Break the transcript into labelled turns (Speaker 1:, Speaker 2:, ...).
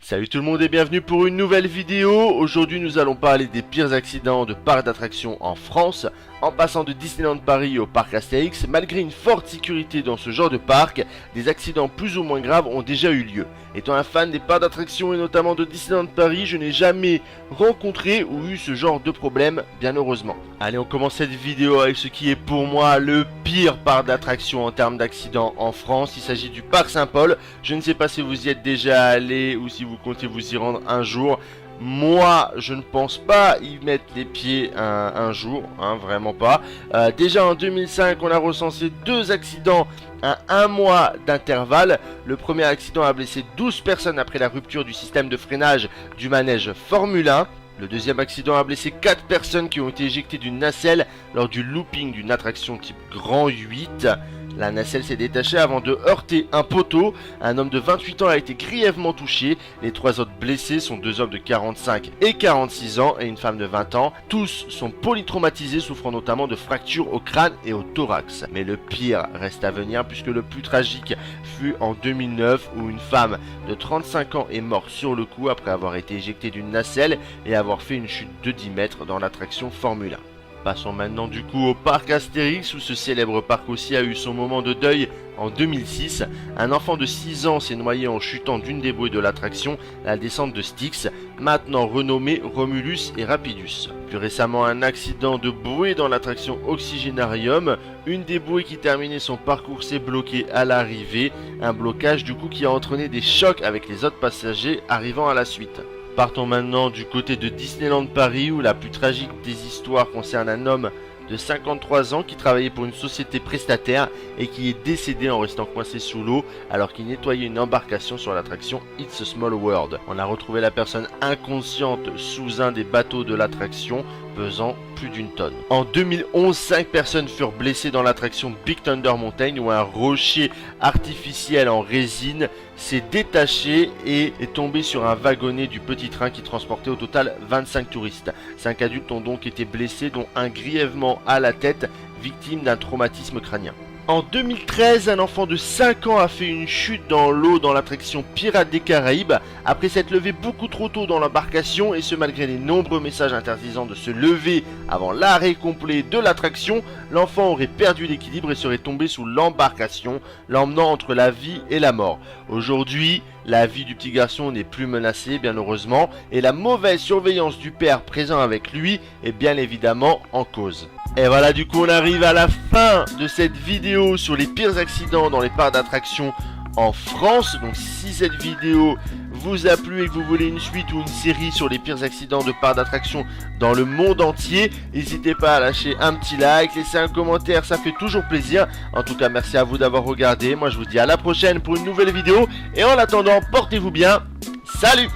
Speaker 1: Salut tout le monde et bienvenue pour une nouvelle vidéo. Aujourd'hui nous allons parler des pires accidents de parcs d'attractions en France. En passant de Disneyland Paris au parc Astérix, malgré une forte sécurité dans ce genre de parc, des accidents plus ou moins graves ont déjà eu lieu. Étant un fan des parcs d'attractions et notamment de Disneyland Paris, je n'ai jamais rencontré ou eu ce genre de problème, bien heureusement. Allez, on commence cette vidéo avec ce qui est pour moi le pire parc d'attractions en termes d'accidents en France. Il s'agit du parc Saint-Paul. Je ne sais pas si vous y êtes déjà allé ou si vous comptez vous y rendre un jour. Moi, je ne pense pas y mettre les pieds un jour, vraiment pas. Déjà en 2005, on a recensé 2 accidents à 1 mois d'intervalle. Le premier accident a blessé 12 personnes après la rupture du système de freinage du manège Formule 1. Le deuxième accident a blessé 4 personnes qui ont été éjectées d'une nacelle lors du looping d'une attraction type Grand 8. La nacelle s'est détachée avant de heurter un poteau. Un homme de 28 ans a été grièvement touché. Les 3 autres blessés sont 2 hommes de 45 et 46 ans et une femme de 20 ans. Tous sont polytraumatisés, souffrant notamment de fractures au crâne et au thorax. Mais le pire reste à venir puisque le plus tragique fut en 2009 où une femme de 35 ans est morte sur le coup après avoir été éjectée d'une nacelle et avoir fait une chute de 10 mètres dans l'attraction Formule 1. Passons maintenant du coup au parc Astérix où ce célèbre parc aussi a eu son moment de deuil en 2006. Un enfant de 6 ans s'est noyé en chutant d'une des bouées de l'attraction, la descente de Styx, maintenant renommée Romulus et Rapidus. Plus récemment, un accident de bouée dans l'attraction Oxygénarium. Une des bouées qui terminait son parcours s'est bloquée à l'arrivée. Un blocage du coup qui a entraîné des chocs avec les autres passagers arrivant à la suite. Partons maintenant du côté de Disneyland Paris où la plus tragique des histoires concerne un homme de 53 ans qui travaillait pour une société prestataire et qui est décédé en restant coincé sous l'eau alors qu'il nettoyait une embarcation sur l'attraction It's a Small World. On a retrouvé la personne inconsciente sous un des bateaux de l'attraction pesant plus d'1 tonne. En 2011, 5 personnes furent blessées dans l'attraction Big Thunder Mountain où un rocher artificiel en résine s'est détaché et est tombé sur un wagonnet du petit train qui transportait au total 25 touristes. 5 adultes ont donc été blessés, dont un grièvement à la tête, victime d'un traumatisme crânien. En 2013, un enfant de 5 ans a fait une chute dans l'eau dans l'attraction Pirates des Caraïbes après s'être levé beaucoup trop tôt dans l'embarcation et ce malgré les nombreux messages interdisant de se lever avant l'arrêt complet de l'attraction. L'enfant aurait perdu l'équilibre et serait tombé sous l'embarcation, l'emmenant entre la vie et la mort. Aujourd'hui, la vie du petit garçon n'est plus menacée, bien heureusement, et la mauvaise surveillance du père présent avec lui est bien évidemment en cause. Et voilà, du coup on arrive à la fin de cette vidéo sur les pires accidents dans les parcs d'attractions en France. Donc si cette vidéo vous a plu et que vous voulez une suite ou une série sur les pires accidents de parcs d'attractions dans le monde entier, n'hésitez pas à lâcher un petit like, laisser un commentaire, ça fait toujours plaisir. En tout cas merci à vous d'avoir regardé, moi je vous dis à la prochaine pour une nouvelle vidéo et en attendant portez-vous bien, salut!